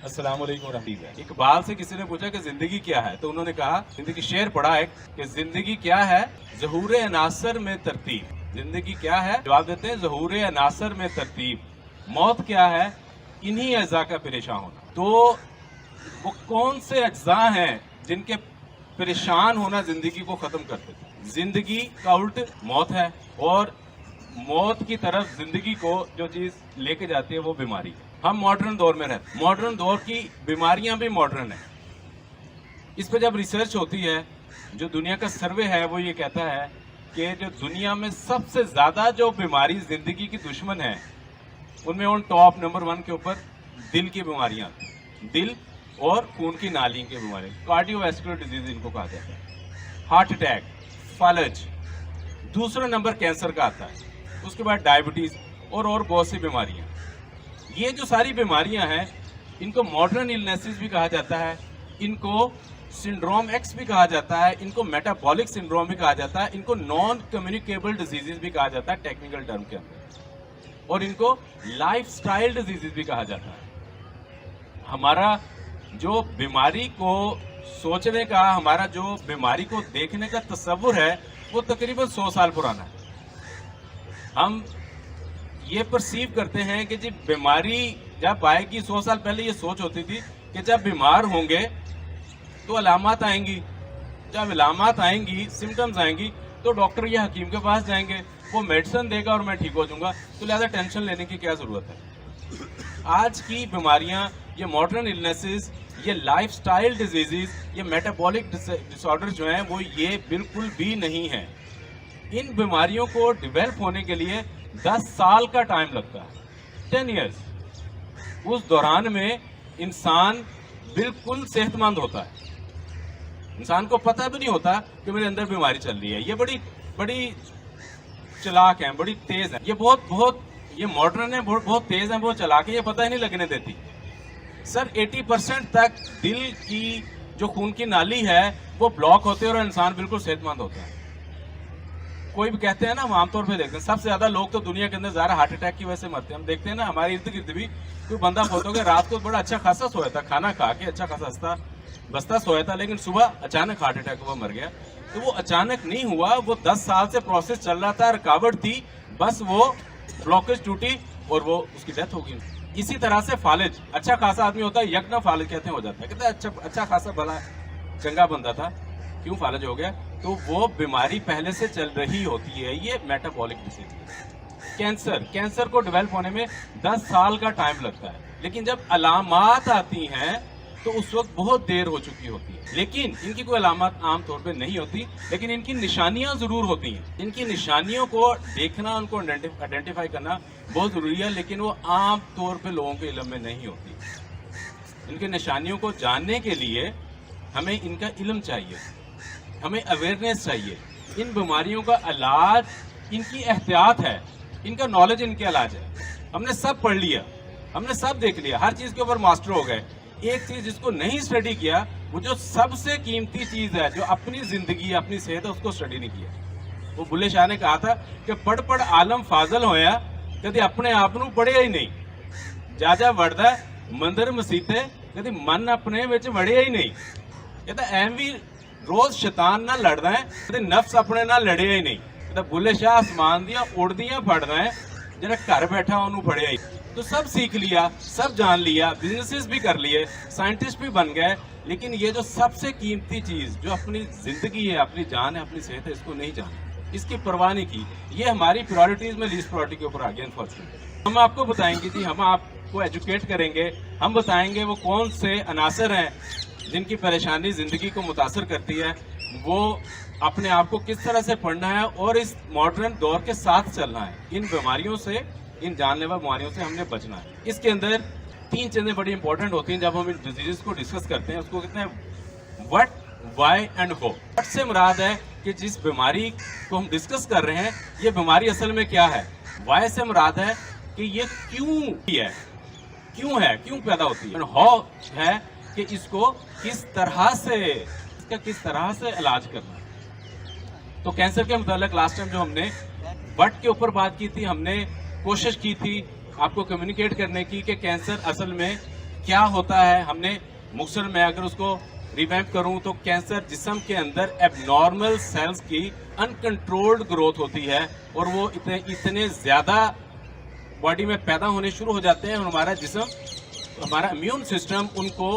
अस्सलाम वालेकुम रहमतुल्लाह। इकबाल से किसी ने पूछा कि जिंदगी क्या है, तो उन्होंने कहा, जिंदगी शेर पढ़ा है कि जिंदगी क्या है, ज़हूर अनासर में तरतीब। जिंदगी क्या है, जवाब देते हैं ज़हूर अनासर में तरतीब। मौत क्या है, इन्हीं अज़ा का परेशान होना। तो वो कौन से अज्जा हैं जिनके परेशान होना जिंदगी को खत्म करते थे? जिंदगी का उल्ट मौत है, और मौत की तरफ जिंदगी को जो चीज लेके जाती है वो बीमारी है। हम मॉडर्न दौर में रहते, मॉडर्न दौर की बीमारियां भी मॉडर्न है। इस पर जब रिसर्च होती है, जो दुनिया का सर्वे है वो ये कहता है कि जो दुनिया में सबसे ज्यादा जो बीमारी जिंदगी की दुश्मन है, उनमें ऑन टॉप नंबर 1 के ऊपर दिल की बीमारियां, दिल और खून की नाली की बीमारी, कार्डियोवैस्कुलर डिजीज इनको कहा जाता है, हार्ट अटैक, फालज। दूसरा नंबर कैंसर का आता है, उसके बाद डायबिटीज और बहुत सी बीमारियां। ये जो सारी बीमारियां हैं, इनको मॉडर्न इलनेसेस भी कहा जाता है, इनको सिंड्रोम एक्स भी कहा जाता है, इनको मेटाबॉलिक सिंड्रोम भी कहा जाता है, इनको नॉन कम्युनिकेबल डिजीजेस भी कहा जाता है टेक्निकल टर्म के अंदर, और इनको लाइफस्टाइल डिजीजेस भी कहा जाता है। हमारा जो बीमारी को सोचने का, हमारा जो बीमारी को देखने का तस्वुर है, वो तकरीबन 100 साल पुराना है। हम ये परसीव करते हैं कि जी बीमारी जब आएगी, 100 साल पहले ये सोच होती थी कि जब बीमार होंगे तो अलामत आएंगी, जब अलामत आएंगी, सिम्टम्स आएंगी, तो डॉक्टर या हकीम के पास जाएंगे, वो मेडिसिन देगा और मैं ठीक हो जाऊंगा, तो लिहाजा टेंशन लेने की क्या जरूरत है। आज की बीमारियां, ये मॉडर्न इलनेसेस, ये लाइफस्टाइल डिजीजेस, ये मेटाबॉलिक डिसऑर्डर जो हैं, वो ये बिल्कुल भी नहीं है। इन बीमारियों को डेवलप होने के लिए 10 साल का टाइम लगता है, 10 ईयर्स। उस दौरान में इंसान बिल्कुल सेहतमंद होता है, इंसान को पता भी नहीं होता कि मेरे अंदर बीमारी चल रही है। ये बड़ी चालाक हैं, बड़ी तेज हैं, ये बहुत ये मॉडर्न है, बहुत तेज हैं, बहुत चालाक है, ये पता ही नहीं लगने देती। सर 80% तक दिल की जो खून की नाली है वो ब्लॉक होते हैं और इंसान बिल्कुल सेहतमंद होता है। कोई भी कहते हैं ना, हम आमतौर पे देखते हैं सबसे ज्यादा लोग तो दुनिया के अंदर ज़्यादा हार्ट अटैक की वजह से मरते हैं। हम देखते हैं ना, हमारे इर्द गिर्द भी कोई बंदा फोटो के रात को बड़ा अच्छा खासा सोया था, खाना खा के अच्छा खासा हंसता बसता सोया था, लेकिन सुबह अचानक हार्ट अटैक हुआ, मर गया। तो वो अचानक नहीं हुआ, वो 10 साल से प्रोसेस चल रहा था, रुकावट थी, बस वो ब्लॉकेज टूटी और वो उसकी डेथ हो गई। इसी तरह से फालिज, अच्छा खासा आदमी होता है, यकना फालिज कहते हैं, हो जाता है, कहते हैं अच्छा खासा भला चंगा बंदा था, क्यों फालिज हो गया? तो वो बीमारी पहले से चल रही होती है, ये मेटाबॉलिक डिसीज। कैंसर को डेवलप होने में 10 साल का टाइम लगता है, लेकिन जब अलामात आती हैं तो उस वक्त बहुत देर हो चुकी होती है। लेकिन इनकी कोई अलामत आमतौर पे नहीं होती, लेकिन इनकी निशानियां जरूर होती हैं। इनकी निशानियों को देखना, उनको आइडेंटिफाई करना बहुत जरूरी है, लेकिन वो आम तौर पे लोगों के इल्म में नहीं होती। इनकी निशानियों को जानने के लिए हमें इनका इल्म चाहिए, हमें अवेयरनेस चाहिए। इन बीमारियों का इलाज, इनकी एहतियात है, इनका नॉलेज, इनके इलाज है। हमने सब पढ़ लिया, हमने सब देख लिया, हर चीज के ऊपर मास्टर हो गए। एक चीज जिसको नहीं स्टडी किया, वो जो सबसे कीमती चीज है, जो अपनी जिंदगी, अपनी सेहत है, उसको स्टडी नहीं किया। वो बुल्ले शाह ने कहा था कि पढ़ पढ़ आलम फाजल होया, कभी अपने आप नूं पढ़िया ही नहीं। जा जा वड़दा मंदिर मसीते, कभी मन अपने विच वड़िया ही नहीं। कहता एम भी रोज शैतान नाल लड़दा है, कभी नफ्स अपने नाल लड़िया ही नहीं। कहता बुल्ले शाह आसमान दियां उड़दियां फड़दा है, जिहड़ा घर बैठा उन्होंने फड़िया ही। तो सब सीख लिया, सब जान लिया, बिजनेसेस भी कर लिए, साइंटिस्ट भी बन गए, लेकिन ये जो सबसे कीमती चीज, जो अपनी जिंदगी है, अपनी जान है, अपनी सेहत है, इसको नहीं जाना, इसकी परवाह नहीं की। ये हमारी प्रायोरिटीज में लीस्ट प्रायोरिटी के ऊपर आ गया। अनफॉर्चुनेटली हम आपको बताएंगे जी, हम आपको एजुकेट करेंगे, हम बताएंगे वो कौन से अनासर हैं जिनकी परेशानी जिंदगी को मुतासर करती है, वो अपने आप को किस तरह से पढ़ना है और इस मॉडर्न दौर के साथ चलना है। इन बीमारियों से, इन जानलेवा बीमारियों से हमने बचना है। इसके अंदर 3 चीजें बड़ी इंपॉर्टेंट होती हैं जब हम इन डिजीजेस को डिस्कस करते हैं। उसको कहते हैं what, why and how. What से मुराद है कि जिस बीमारी को हम डिस्कस कर रहे हैं, ये बीमारी असल में क्या है। व्हाई से मुराद है कि ये क्यों पैदा होती है। हाउ है कि इसको किस तरह से इलाज करना है। तो कैंसर के मुताबिक लास्ट टाइम जो हमने व्हाट के ऊपर बात की थी, हमने कोशिश की थी आपको कम्युनिकेट करने की कि कैंसर असल में क्या होता है, हमने मुख्तसर में अगर उसको रिवैम्प करूं तो कैंसर जिस्म के अंदर एबनॉर्मल सेल्स की अनकंट्रोल्ड ग्रोथ होती है और वो इतने ज़्यादा बॉडी में पैदा होने शुरू हो जाते हैं और हमारा जिस्म, हमारा इम्यून सिस्टम उनको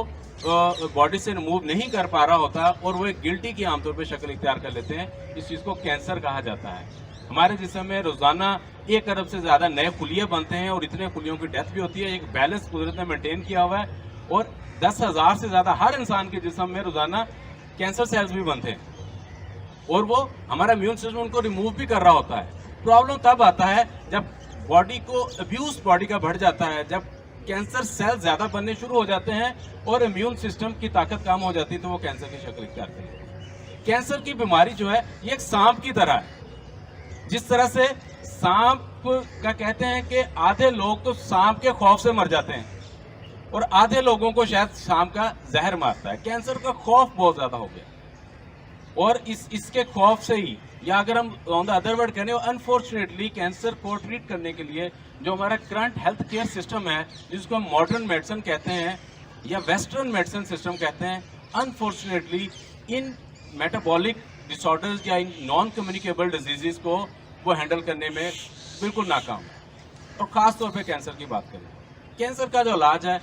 बॉडी से रिमूव नहीं कर पा रहा होता और वो एक गिल्टी की आमतौर पर शक्ल इख्तियार कर लेते हैं। इस चीज़ को कैंसर कहा जाता है। हमारे जिस्म में रोज़ाना 1 अरब से ज़्यादा नए खुलिये बनते हैं और इतने खुलियों की डेथ भी होती है। एक बैलेंस कुदरत ने मेंटेन किया हुआ है और 10,000 से ज़्यादा हर इंसान के जिस्म में रोज़ाना कैंसर सेल्स भी बनते हैं और वो हमारा इम्यून सिस्टम उनको रिमूव भी कर रहा होता है। प्रॉब्लम तब आता है जब बॉडी को अब्यूज बॉडी का बढ़ जाता है, जब कैंसर सेल ज़्यादा बनने शुरू हो जाते हैं और इम्यून सिस्टम की ताकत कम हो जाती है तो वो कैंसर की शक्ल इख्तियार करती है। कैंसर की बीमारी जो है ये एक सांप की तरह है। जिस तरह से सांप का कहते हैं कि आधे लोग तो सांप के खौफ से मर जाते हैं और आधे लोगों को शायद सांप का जहर मारता है। कैंसर का खौफ बहुत ज्यादा हो गया और इसके खौफ से ही, या अगर हम ऑन द अदर वर्ड करें, अनफॉर्चुनेटली कैंसर को ट्रीट करने के लिए जो हमारा करंट हेल्थ केयर सिस्टम है, जिसको हम मॉडर्न मेडिसिन कहते हैं या वेस्टर्न मेडिसिन सिस्टम कहते हैं, अनफॉर्चुनेटली इन मेटाबॉलिक डिसऑर्डर्स या इन नॉन कम्युनिकेबल डिजीजेस को वो हैंडल करने में बिल्कुल नाकाम है। और ख़ास तौर पे कैंसर की बात करें, कैंसर का जो इलाज है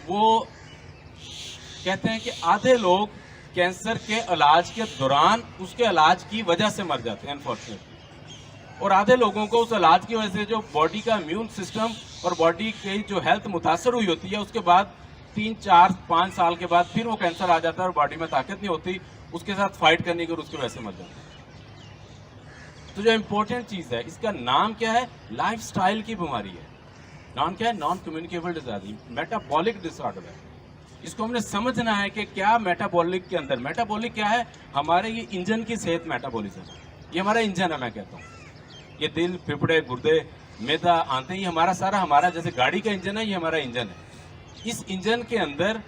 वो कहते हैं कि आधे लोग कैंसर के इलाज के दौरान उसके इलाज की वजह से मर जाते हैं अनफॉर्चुनेटली, और आधे लोगों को उस इलाज की वजह से जो बॉडी का इम्यून सिस्टम और बॉडी की जो हेल्थ मुतासर हुई होती है, उसके बाद 3, 4, 5 साल के बाद फिर वो कैंसर आ जाता है और बॉडी में ताकत नहीं होती उसके साथ फाइट करने की और उसकी वजह से मर जाता है। तो जो इम्पोर्टेंट चीज़ है, इसका नाम क्या है? लाइफस्टाइल की बीमारी है। नाम क्या है? Non communicable disease, metabolic disorder है। इसको हमने समझना है कि क्या मेटाबॉलिक के अंदर, मेटाबॉलिक क्या है? हमारे ये इंजन की सेहत मेटाबॉलिज्म है। ये हमारा इंजन है, मैं कहता हूँ। ये दिल, फेफड़े, गुर्दे, मैदा आते ही हमारा जैसे गाड़ी का इंजन है, ये हमारा इंजन है। इस इंजन के अंदर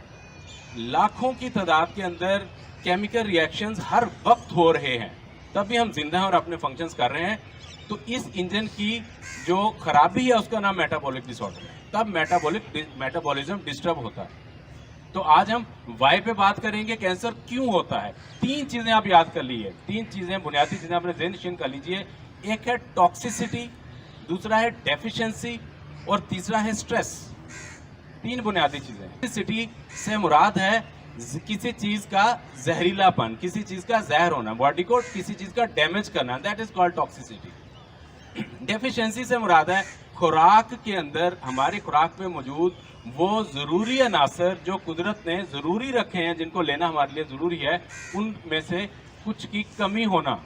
लाखों की तादाद के अंदर केमिकल रिएक्शंस हर वक्त हो रहे हैं, तब भी हम जिंदा हैं और अपने फंक्शंस कर रहे हैं। तो इस इंजन की जो खराबी है उसका नाम मेटाबॉलिक डिसऑर्डर है। तब मेटाबॉलिज्म डिस्टर्ब होता है। तो आज हम वाई पे बात करेंगे, कैंसर क्यों होता है। 3 चीजें आप याद कर लीजिए, 3 चीजें बुनियादी चीजें अपने ज़हन नशीन कर लीजिए। एक है टॉक्सिसिटी, दूसरा है डेफिशिएंसी और तीसरा है स्ट्रेस। 3 बुनियादी चीजें। टॉक्सिसिटी से मुराद है किसी चीज का जहरीलापन, किसी चीज का जहर होना, बॉडी को किसी चीज का डैमेज करना, that is called toxicity. Deficiency से मुराद है खुराक के अंदर, हमारी खुराक में मौजूद वो ज़रूरी अनासर जो कुदरत ने ज़रूरी रखे हैं, जिनको लेना हमारे लिए ज़रूरी है, उनमें से कुछ की कमी होना,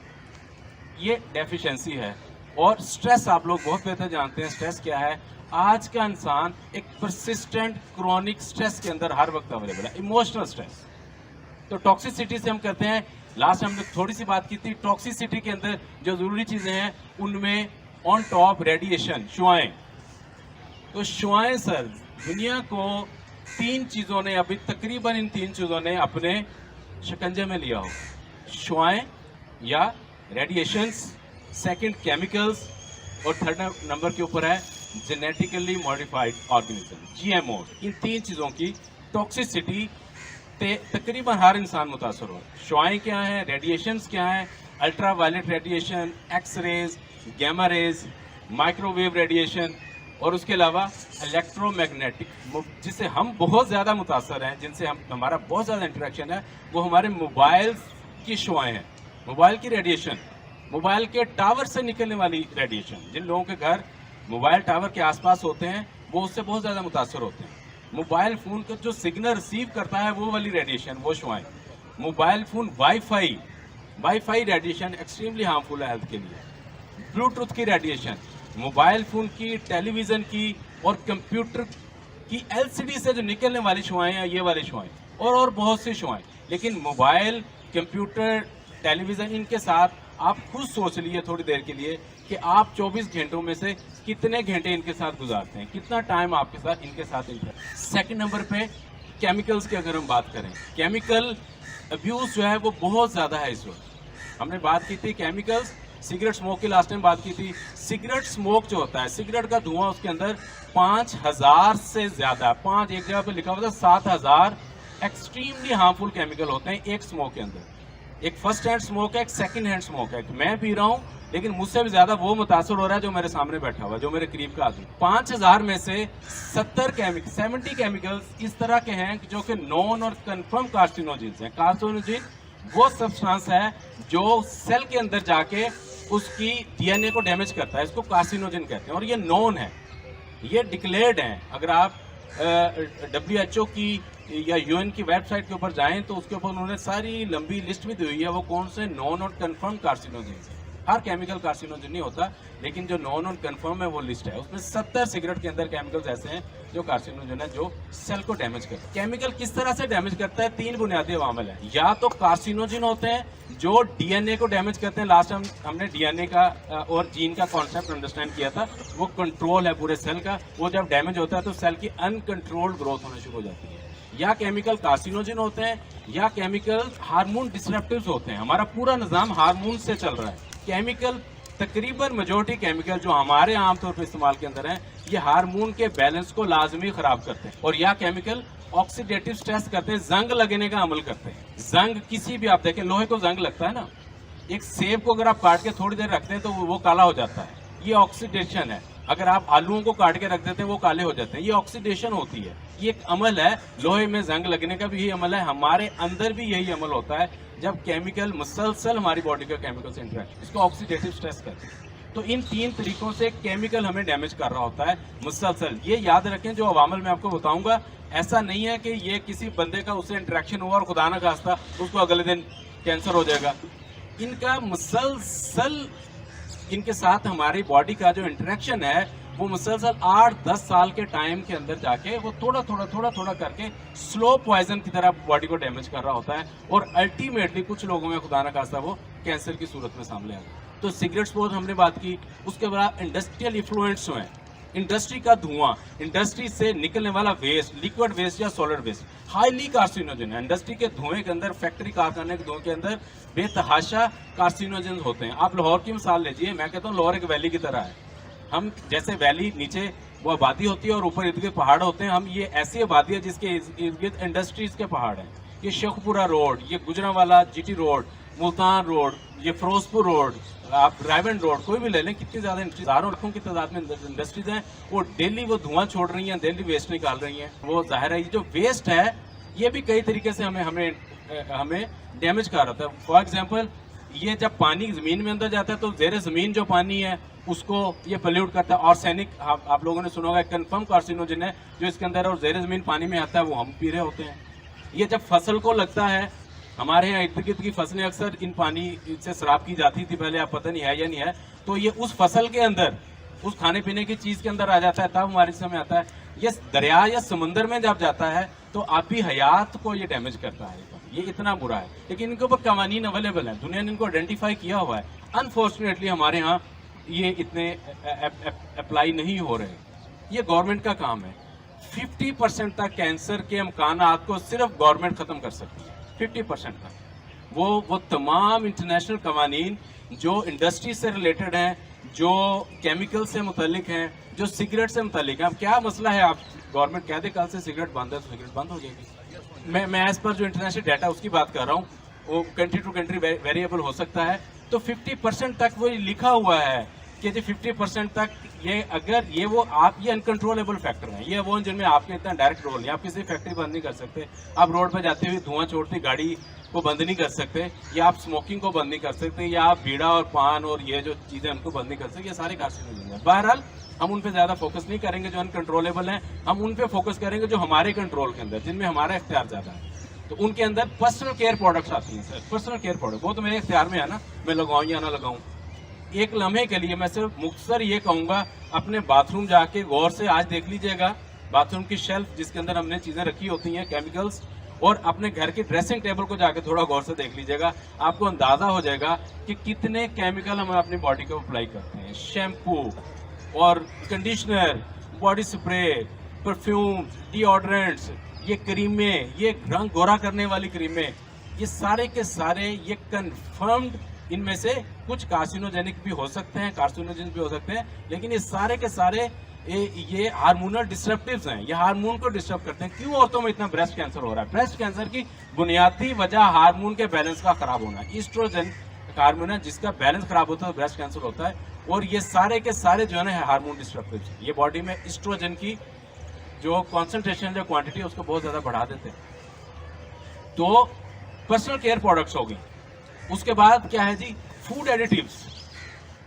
ये डेफिशिएंसी है। और स्ट्रेस आप लोग बहुत बेहतर जानते हैं स्ट्रेस क्या है। आज का इंसान एक परसिस्टेंट क्रॉनिक स्ट्रेस के अंदर हर वक्त अवेलेबल है, इमोशनल स्ट्रेस। तो टॉक्सिसिटी से हम कहते हैं, लास्ट हमने थोड़ी सी बात की थी, टॉक्सिसिटी के अंदर जो ज़रूरी चीज़ें हैं उनमें ऑन टॉप रेडिएशन, शुआएं। तो शुआएं सर, दुनिया को 3 चीज़ों ने, अभी तकरीबन इन 3 चीज़ों ने अपने शिकंजे में लिया हो। शुआएं या रेडिएशंस, सेकंड केमिकल्स, और थर्ड नंबर के ऊपर है जेनेटिकली मॉडिफाइड ऑर्गेनिज्म, GMO। इन 3 चीज़ों की टॉक्सिसिटी तकरीबन हर इंसान मुतासर हो। शुआएं क्या हैं, रेडिएशंस क्या हैं? Ultraviolet radiation, X rays, gamma rays, microwave radiation, और उसके अलावा इलेक्ट्रोमैग्नेटिक, जिससे हम बहुत ज़्यादा मुतासर हैं, जिनसे हमारा बहुत ज़्यादा इंटरेक्शन है, वो हमारे मोबाइल की शुआएं हैं। मोबाइल की रेडिएशन, मोबाइल के टावर से निकलने वाली रेडिएशन, जिन लोगों के घर मोबाइल टावर के आसपास होते हैं वो उससे बहुत ज़्यादा मुतासर होते हैं। मोबाइल फ़ोन का जो सिग्नल रिसीव करता है वो वाली रेडिएशन, वो शुआएं। Mobile phone wifi radiation extremely harmful है हेल्थ के लिए। ब्लूटूथ की रेडिएशन, मोबाइल फ़ोन की, टेलीविज़न की और कंप्यूटर की LCD से जो निकलने वाली शुआएं हैं, ये वाली शुआएं, और बहुत सी शुआएं। लेकिन मोबाइल, कंप्यूटर, टेलीविज़न, इनके साथ आप खुद सोच लीजिए थोड़ी देर के लिए कि आप 24 घंटों में से कितने घंटे इनके साथ गुजारते हैं, कितना टाइम आपके साथ इनके साथ। सेकंड नंबर पे केमिकल्स की अगर हम बात करें, केमिकल अब्यूज़ जो है वो बहुत ज़्यादा है इस वक्त। हमने बात की थी केमिकल्स सिगरेट स्मोक की लास्ट टाइम बात की थी। सिगरेट स्मोक जो होता है, सिगरेट का धुआं, उसके अंदर 5000 से ज्यादा, एक जगह पे लिखा हुआ था 7000 एक्सट्रीमली हार्मफुल केमिकल होते हैं एक स्मोक के अंदर। एक फर्स्ट हैंड स्मोक है, एक सेकंड हैंड स्मोक है। मैं पी रहा हूँ, लेकिन मुझसे भी ज्यादा वो मुतासर हो रहा है जो मेरे सामने बैठा हुआ है, जो मेरे करीब का आदमी। 5000 में से 70 केमिकल्स इस तरह के हैं जो कि नॉन और कंफर्म कार्सिनोजेंस हैं। कार्सिनोजेन वो सब्सटेंस है जो सेल के अंदर जाके उसकी डीएनए को डैमेज करता है, इसको कार्सिनोजेन कहते हैं, और ये नॉन है, ये डिक्लेयर्ड हैं। अगर आप WHO की या UN की वेबसाइट के ऊपर जाएं तो उसके ऊपर उन्होंने सारी लंबी लिस्ट भी दी हुई है, वो कौन से नॉन और कंफर्म कार्सिनोजेन है। हर केमिकल कार्सिनोजन नहीं होता, लेकिन जो नॉन और कंफर्म है वो लिस्ट है। उसमें 70 सिगरेट के अंदर केमिकल्स ऐसे हैं जो कार्सिनोजन है, जो सेल को डैमेज करते हैं। केमिकल किस तरह से डैमेज करता है? 3 बुनियादी अवामिल है। या तो कार्सिनोजन होते हैं जो डीएनए को डैमेज करते हैं। लास्ट हमने डीएनए का और जीन का कॉन्सेप्ट अंडरस्टैंड किया था। वो कंट्रोल है पूरे सेल का। वो जब डैमेज होता है तो सेल की अनकंट्रोल्ड ग्रोथ होना शुरू हो जाती है। या केमिकल कार्सिनोजन होते हैं, या केमिकल हार्मोन डिसरप्टिव्स होते हैं। हमारा पूरा निजाम हार्मोन से चल रहा है। केमिकल, तकरीबन मेजॉरिटी केमिकल जो हमारे आमतौर पर इस्तेमाल के अंदर हैं, ये हार्मोन के बैलेंस को लाजमी खराब करते हैं। और या केमिकल ऑक्सीडेटिव स्ट्रेस करते हैं, जंग लगने का अमल करते हैं। जंग किसी भी, आप देखें लोहे को जंग लगता है ना, एक सेब को अगर आप काट के थोड़ी देर रखते हैं तो वो काला हो जाता है, ये ऑक्सीडेशन है। अगर आप आलूओं को काट के रख देते हैं वो काले हो जाते हैं, ये ऑक्सीडेशन होती है। ये एक अमल है, लोहे में जंग लगने का भी यही अमल है, हमारे अंदर भी यही अमल होता है जब केमिकल मुसलसल हमारी बॉडी का केमिकल से इंटरेक्ट, इसको ऑक्सीडेटिव स्ट्रेस कहते हैं। तो इन 3 तरीकों से केमिकल हमें डैमेज कर रहा होता है मुसलसल। ये याद रखें, जो अवामल मैं आपको बताऊंगा, ऐसा नहीं है कि ये किसी बंदे का उससे इंटरेक्शन हुआ और खुदा ना खास्ता उसको अगले दिन कैंसर हो जाएगा। इनका मुसलसल, इनके साथ हमारी बॉडी का जो इंटरेक्शन है वो मुसलसल 8-10 साल के टाइम के अंदर जाके वो थोड़ा थोड़ा करके स्लो पॉइजन की तरह बॉडी को डैमेज कर रहा होता है, और अल्टीमेटली कुछ लोगों में खुदा ना खास्ता वो कैंसर की सूरत में सामने आता है। तो सिगरेट स्मोक हमने बात की। उसके बाद इंडस्ट्रियल इन्फ्लुएंस हैं, इंडस्ट्री का धुआं, इंडस्ट्री से निकलने वाला वेस्ट, लिक्विड वेस्ट या सॉलिड वेस्ट, हाईली कार्सिनोजन है। इंडस्ट्री के धुएं के अंदर, फैक्ट्री कारखाने के धुएं के अंदर बेतहाशा कार्सिनोजन होते हैं। आप लाहौर की मिसाल लीजिए, मैं कहता हूँ लाहौर एक वैली की तरह है। हम जैसे वैली नीचे वो आबादी होती है और ऊपर इर्द गिर्द पहाड़ होते हैं, हम ये ऐसी आबादी है जिसके इर्द गिर्द इंडस्ट्रीज के पहाड़ हैं। ये शेखपुरा रोड, ये Gujranwala GT road, Multan road, ये फिरोजपुर रोड, आप रायबंद रोड, कोई भी ले लें, कितनी ज्यादा हजारों लाखों की तादाद में इंडस्ट्रीज हैं। वो डेली वो धुआं छोड़ रही हैं, डेली वेस्ट निकाल रही हैं। वो जाहिर है ये जो वेस्ट है ये भी कई तरीके से हमें डैमेज कर रहा है। फॉर एग्जाम्पल, ये जब पानी जमीन में अंदर जाता है तो जेर जमीन जो पानी है उसको ये पोल्यूट करता है। आर्सेनिक, आप लोगों ने सुना होगा, कंफर्म कार्सिनोजन है जो इसके अंदर, और जेर जमीन पानी में आता है वो हम पी रहे होते हैं। ये जब फसल को लगता है, हमारे यहाँ इर्द गिर्द की फसलें अक्सर इन पानी से शराब की जाती थी पहले, आप पता नहीं है या नहीं है, तो ये उस फसल के अंदर, उस खाने पीने की चीज के अंदर आ जाता है, तब हमारे समय आता है। ये दरिया या समंदर में जब जाता है तो आबी हयात को ये डैमेज करता है। ये इतना बुरा है, लेकिन इनके ऊपर कवानीन अवेलेबल है, दुनिया ने इनको आइडेंटिफाई किया हुआ है। अनफॉर्चुनेटली हमारे यहाँ ये इतने अप्लाई नहीं हो रहे। ये गवर्नमेंट का काम है। 50% तक कैंसर के इम्कानात को सिर्फ गवर्नमेंट खत्म कर सकती है, 50% तक। वो तमाम इंटरनेशनल कवानीन जो इंडस्ट्री से रिलेटेड हैं, जो केमिकल से मुतल्लिक हैं, जो सिगरेट से मुतल्लिक हैं। अब क्या मसला है, आप गवर्नमेंट कह दे कल से सिगरेट बंद है तो सिगरेट बंद हो जाएगी। मैं एज पर जो इंटरनेशनल डाटा उसकी बात कर रहा हूँ, वो कंट्री टू कंट्री वेरिएबल हो सकता है। तो 50% तक वो लिखा हुआ है कि जी 50% तक ये, अगर ये वो आप, ये अनकंट्रोलेबल फैक्टर हैं, ये वो जिनमें आपके इतना डायरेक्ट रोल नहीं। आप किसी फैक्ट्री बंद नहीं कर सकते, आप रोड पर जाते हुए धुआं छोड़ती गाड़ी को बंद नहीं कर सकते, या आप स्मोकिंग को बंद नहीं कर सकते, या आप बीड़ा और पान और ये जो चीजें उनको बंद नहीं कर सकते। ये सारे कार्सिनोजन हैं। बहरहाल हम उन पे ज्यादा फोकस नहीं करेंगे जो अनकंट्रोलेबल हैं, हम उन पे फोकस करेंगे जो हमारे कंट्रोल के अंदर, जिनमें हमारा इख्तियार ज्यादा है। तो उनके अंदर पर्सनल केयर प्रोडक्ट्स आती हैं सर। पर्सनल केयर प्रोडक्ट वो तो मेरे इख्तियार में है ना, मैं लगाऊं या ना लगाऊं। एक लम्हे के लिए मैं सिर्फ मुख्तसर ये कहूंगा, अपने बाथरूम जाके गौर से आज देख लीजिएगा, बाथरूम की शेल्फ जिसके अंदर हमने चीजें रखी होती हैं केमिकल्स, और अपने घर के ड्रेसिंग टेबल को जाके थोड़ा गौर से देख लीजिएगा, आपको अंदाजा हो जाएगा कि कितने केमिकल हम अपनी बॉडी को अप्लाई करते हैं। शैम्पू और conditioner, body spray, perfume, deodorants, ये क्रीमें, ये रंग गोरा करने वाली क्रीमें, ये सारे के सारे ये कंफर्म्ड इनमें से कुछ कार्सिनोजेनिक भी हो सकते हैं, कार्सिनोजेनिक भी हो सकते हैं, लेकिन ये सारे के सारे ये हार्मोनल डिस्ट्रप्टिव्स हैं, ये हार्मोन को डिस्टर्ब करते हैं। क्यों औरतों में इतना ब्रेस्ट कैंसर हो रहा है? ब्रेस्ट कैंसर की बुनियादी वजह हार्मोन के बैलेंस का खराब होना है। ईस्ट्रोजन हार्मोन है, जिसका बैलेंस खराब होता है तो ब्रेस्ट कैंसर होता है। और ये सारे के सारे जो है ना हार्मोन डिस्ट्रप्टिव्स, ये बॉडी में ईस्ट्रोजन की जो कॉन्सेंट्रेशन, जो क्वांटिटी है, उसको बहुत ज्यादा बढ़ा देते हैं। तो पर्सनल केयर प्रोडक्ट्स हो गई। उसके बाद क्या है जी? Food additives.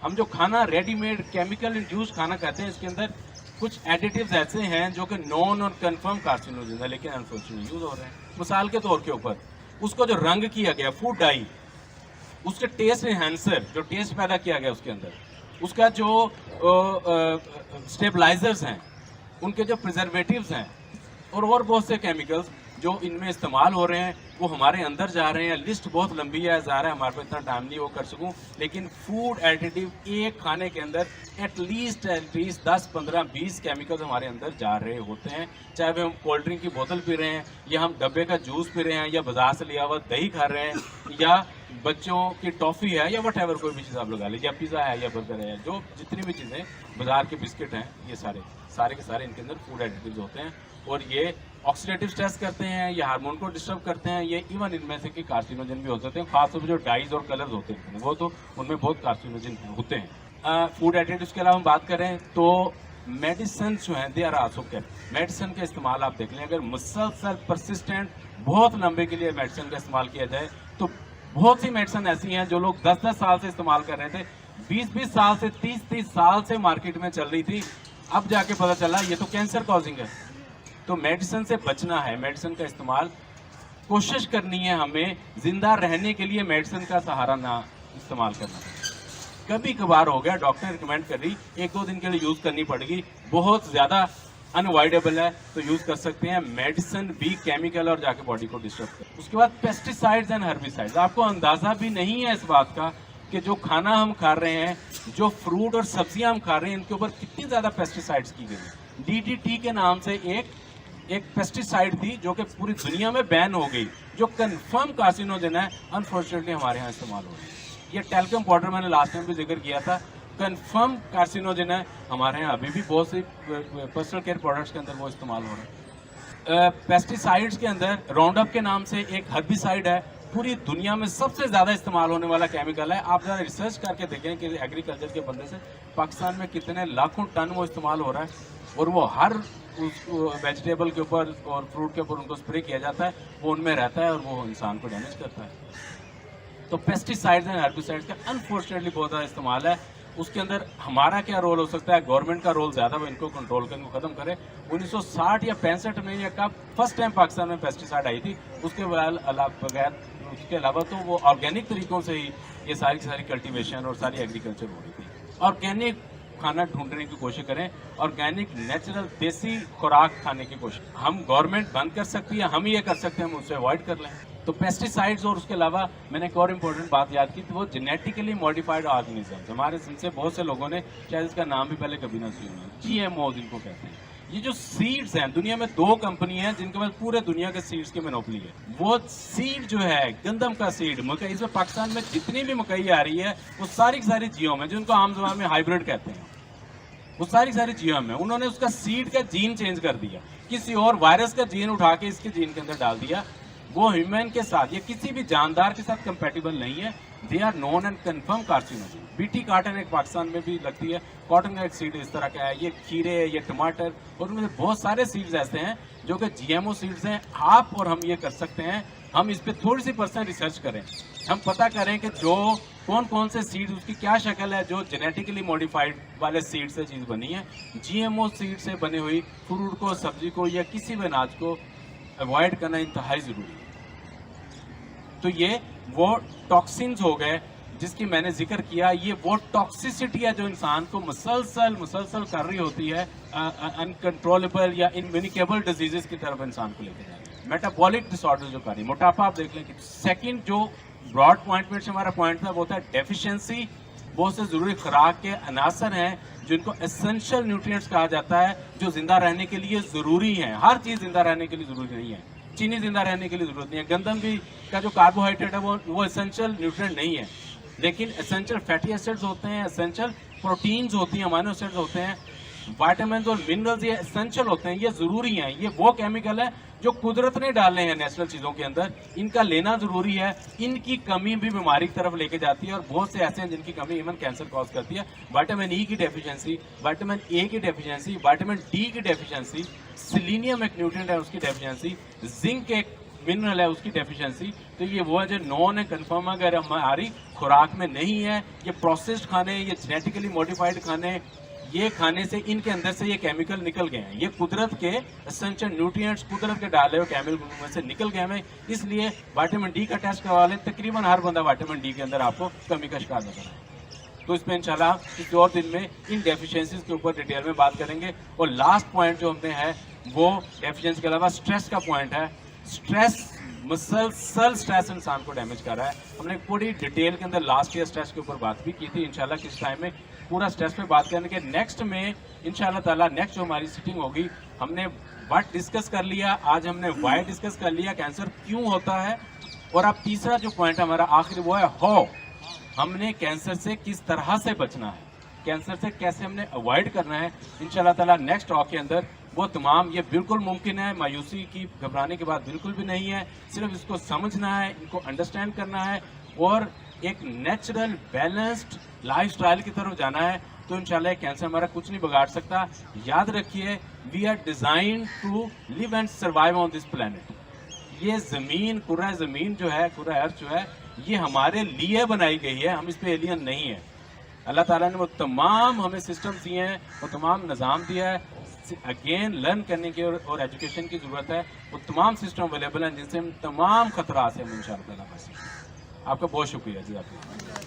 हम जो खाना रेडीमेड केमिकल इंड्यूस खाना खाते हैं, इसके अंदर कुछ एडिटिव्स ऐसे हैं जो कि नॉन और कंफर्म कार्सिनोजन है, लेकिन अनफॉर्चुनेटली यूज हो रहे हैं। मिसाल के तौर के ऊपर उसको जो रंग किया गया, फूड डाई, उसके टेस्ट एनहांसर, जो टेस्ट पैदा किया गया उसके अंदर, उसका जो स्टेबलाइजर्स हैं, उनके जो प्रिजर्वेटिव्स हैं और बहुत से केमिकल्स जो इनमें इस्तेमाल हो रहे हैं, वो हमारे अंदर जा रहे हैं। लिस्ट बहुत लंबी है, ज़ाहिर है हमारे पास इतना टाइम नहीं वो कर सकूं, लेकिन फूड एडिटिव एक खाने के अंदर एटलीस्ट 10, 15, 20 केमिकल्स हमारे अंदर जा रहे होते हैं। चाहे हम कोल्ड ड्रिंक की बोतल पी रहे हैं, या हम डब्बे का जूस पी रहे हैं, या बाजार से लिया हुआ दही खा रहे हैं, या बच्चों की टॉफ़ी है, या वट एवर कोई भी चीज़ आप लगा लीजिए, या पिज़्ज़ा है या बर्गर है, जो जितनी भी चीज़ें बाजार के बिस्किट हैं, ये सारे के सारे इनके अंदर फूड एडिटिव्स होते हैं। और ये ऑक्सीडेटिव स्ट्रेस करते हैं, ये हार्मोन को डिस्टर्ब करते हैं, ये इवन इनमें से कि कार्सिनोजन भी हो सकते हैं। खासतौर पर जो डाइज और कलर्स होते हैं, वो तो उनमें बहुत कार्सिनोजन होते हैं। फूड एडिटिव्स के अलावा हम बात करें तो मेडिसिन जो हैं, they are also chemical. Medicine का इस्तेमाल आप देख लें, अगर मुसलसल परसिस्टेंट बहुत लंबे के लिए मेडिसिन का इस्तेमाल किया जाए, तो बहुत सी मेडिसिन ऐसी हैं जो लोग 10-10 साल से इस्तेमाल कर रहे थे, 20-20 साल से, 30-30 साल से मार्केट में चल रही थी, अब जाके पता चला ये तो कैंसर कॉजिंग है। तो मेडिसिन से बचना है, मेडिसिन का इस्तेमाल कोशिश करनी है हमें जिंदा रहने के लिए मेडिसिन का सहारा ना इस्तेमाल करना। कभी कभार हो गया, डॉक्टर ने रिकमेंड कर रही 1-2 दिन के लिए यूज करनी पड़ेगी, बहुत ज्यादा अनअवॉइडेबल है तो यूज कर सकते हैं। मेडिसिन भी केमिकल और जाके बॉडी को डिस्टर्ब कर। उसके बाद पेस्टिसाइड्स एंड हर्बिसाइड्स। आपको अंदाजा भी नहीं है इस बात का कि जो खाना हम खा रहे हैं, जो फ्रूट और सब्जियां हम खा रहे हैं, इनके ऊपर कितनी ज्यादा पेस्टिसाइड्स की गई। डीडीटी के नाम से एक पेस्टिसाइड थी जो कि पूरी दुनिया में बैन हो गई, जो कंफर्म कार्सिनोजन है, अनफॉर्चुनेटली हमारे यहाँ इस्तेमाल हो रही है। ये टेल्कम पाउडर मैंने लास्ट टाइम भी जिक्र किया था, कंफर्म कार्सिनोजन है हमारे यहाँ। अभी भी बहुत सी पर्सनल केयर प्रोडक्ट्स के अंदर वो इस्तेमाल हो रहा है। पेस्टिसाइड्स के अंदर राउंड अप के नाम से एक हर्बिसाइड है, पूरी दुनिया में सबसे ज्यादा इस्तेमाल होने वाला केमिकल है। आप जरा रिसर्च करके देखें कि एग्रीकल्चर के बंदे से पाकिस्तान में कितने लाखों टन वो इस्तेमाल हो रहा है, और वो हर उस वेजिटेबल के ऊपर और फ्रूट के ऊपर उनको स्प्रे किया जाता है, वो उनमें रहता है और वो इंसान को डैमेज करता है। तो पेस्टिसाइड्स एंड हर्बिसाइड्स का अनफॉर्चुनेटली बहुत ज़्यादा इस्तेमाल है। उसके अंदर हमारा क्या रोल हो सकता है? गवर्नमेंट का रोल ज़्यादा, वो इनको कंट्रोल कर, इनको ख़त्म करे। 1960 या 65 में या कब फर्स्ट टाइम पाकिस्तान में पेस्टिसाइड आई थी, उसके बगैर उसके अलावा तो वो ऑर्गेनिक तरीकों से ही ये सारी की सारी कल्टीवेशन और सारी एग्रीकल्चर हो रही थी। ऑर्गेनिक खाना ढूंढने की कोशिश करें, ऑर्गेनिक नेचुरल देसी खुराक खाने की कोशिश। हम गवर्नमेंट बंद कर सकती है, हम ये कर सकते हैं, हम उससे अवॉइड कर लें। तो पेस्टिसाइड्स, और उसके अलावा मैंने एक और इम्पोर्टेंट बात याद की, तो वो जेनेटिकली मॉडिफाइड ऑर्गेनिजम्स। हमारे जिनसे बहुत से लोगों ने शायद इसका नाम भी पहले कभी ना सुना, GMO जिनको कहते हैं। ये जो सीड्स हैं, दुनिया में 2 कंपनी हैं जिनके पास पूरे दुनिया के सीड्स की मोनोपोली है। वो सीड जो है, गंदम का सीड, मकई, इसमें पाकिस्तान में जितनी भी मकई आ रही है वो सारी GMO है, जिनको आम ज़बान में हाइब्रिड कहते हैं। वो सारी GMO है। उन्होंने उसका सीड का जीन चेंज कर दिया, किसी और वायरस का जीन उठा के इसके जीन के अंदर डाल दिया। वो ह्यूमन के साथ या किसी भी जानदार के साथ कंपेटिबल नहीं है। They are known and confirm carcinogen. BT cotton एक पाकिस्तान में भी लगती है, कॉटन का एक सीड इस तरह का है, ये खीरे, ये टमाटर, और उनमें बहुत सारे सीड्स ऐसे हैं जो कि GMO सीड्स हैं। आप और हम ये कर सकते हैं, हम इस पर थोड़ी सी % रिसर्च करें, हम पता करें कि जो कौन से सीड्स, उसकी क्या शक्ल है, जो जेनेटिकली मॉडिफाइड वाले सीड से चीज़ बनी है। GMO सीड से बनी हुई फ्रूट को, सब्जी को या किसी भी अनाज को अवॉइड करना इंतहाई ज़रूरी है। तो ये वो टॉक्सिन्स हो गए जिसकी मैंने जिक्र किया, ये वो टॉक्सिसिटी है जो इंसान को मुसलसल कर रही होती है अनकंट्रोलेबल या इनम्यूनिकेबल डिजीजेस की तरफ इंसान को लेकर जा रही है। मेटाबॉलिक डिसऑर्डर जो कर रही है, मोटापा आप देख लें कि सेकंड जो ब्रॉड पॉइंट में हमारा पॉइंट था वो था डेफिशिएंसी। बहुत से जरूरी खुराक के अनासर हैं जिनको एसेंशियल न्यूट्रिएंट्स कहा जाता है, जो जिंदा रहने के लिए जरूरी हैं। हर चीज जिंदा रहने के लिए जरूरी नहीं है, चीनी जिंदा रहने के लिए जरूरत नहीं है, गंदम भी का जो कार्बोहाइड्रेट है वो एसेंशियल न्यूट्रिएंट नहीं है। लेकिन एसेंशियल फैटी एसिड्स होते हैं, एसेंशियल प्रोटीन्स होती हैं, अमाइनो एसिड्स होते हैं, विटामिन और मिनरल्स ये एसेंशियल होते हैं, ये जरूरी हैं। ये वो केमिकल है जो कुदरत ने डाले हैं नेचुरल चीजों के अंदर, इनका लेना जरूरी है। इनकी कमी भी बीमारी की तरफ लेके जाती है और बहुत से ऐसे हैं जिनकी कमी इवन कैंसर कॉज करती है। विटामिन ई की डेफिशिएंसी, विटामिन ए की डेफिशिएंसी, विटामिन डी की डेफिशिएंसी, सेलेनियम एक न्यूट्रिएंट है उसकी डेफिशिएंसी, जिंक एक मिनरल है उसकी डेफिशिएंसी। तो ये वो है जो नॉन है, कन्फर्म अगर हमारी खुराक में नहीं है, ये प्रोसेस्ड खाने, ये जेनेटिकली मॉडिफाइड खाने, ये खाने से इनके अंदर से ये केमिकल निकल गए हैं। ये कुदरत के एसेंशियल न्यूट्रिएंट्स, कुदरत के डाले हुए केमिकल में से निकल गए हैं। इसलिए विटामिन डी का टेस्ट करवा लें, तकरीबन हर बंदा विटामिन डी के अंदर आपको कमी का शिकार नजर आए। तो इसमें इंशाल्लाह किसी और दिन में इन डेफिशिएंसीज के ऊपर डिटेल में बात करेंगे। और लास्ट पॉइंट जो हमने है वो डेफिशिएंसी के अलावा स्ट्रेस का पॉइंट है। स्ट्रेस, मुसलसल स्ट्रेस इंसान को डैमेज कर रहा है। हमने पूरी डिटेल के अंदर लास्ट ईयर स्ट्रेस के ऊपर बात भी की थी। इंशाल्लाह किस टाइम में पूरा स्ट्रेस पे बात करने के नेक्स्ट में इंशाल्लाह ताला नेक्स्ट जो हमारी सिटिंग होगी, हमने व्हाट डिस्कस कर लिया, आज हमने व्हाई डिस्कस कर लिया, कैंसर क्यों होता है। और अब तीसरा जो पॉइंट हमारा आखिरी वो है हाउ, हमने कैंसर से किस तरह से बचना है, कैंसर से कैसे हमने अवॉइड करना है। इंशाल्लाह ताला नेक्स्ट टॉक के अंदर वो तमाम, ये बिल्कुल मुमकिन है, मायूसी की घबराने की बात बिल्कुल भी नहीं है। सिर्फ इसको समझना है, इनको अंडरस्टैंड करना है और एक नेचुरल बैलेंस्ड लाइफस्टाइल की तरफ जाना है। तो इंशाल्लाह कैंसर हमारा कुछ नहीं बिगाड़ सकता। याद रखिए, we are design to live and survive on this planet. ये जमीन, पूरा जमीन जो है, पूरा अर्थ जो है, ये हमारे लिए बनाई गई है, हम इस पे एलियन नहीं है। अल्लाह ताला ने वो तमाम हमें सिस्टम दिए हैं, वो तमाम निज़ाम दिया है। अगेन लर्न करने की और एजुकेशन की जरूरत है। वो तमाम सिस्टम अवेलेबल हैं जिनसे हम तमाम खतरा से हम इंशाअल्लाह बच सकते हैं। आपका बहुत शुक्रिया जी। आपका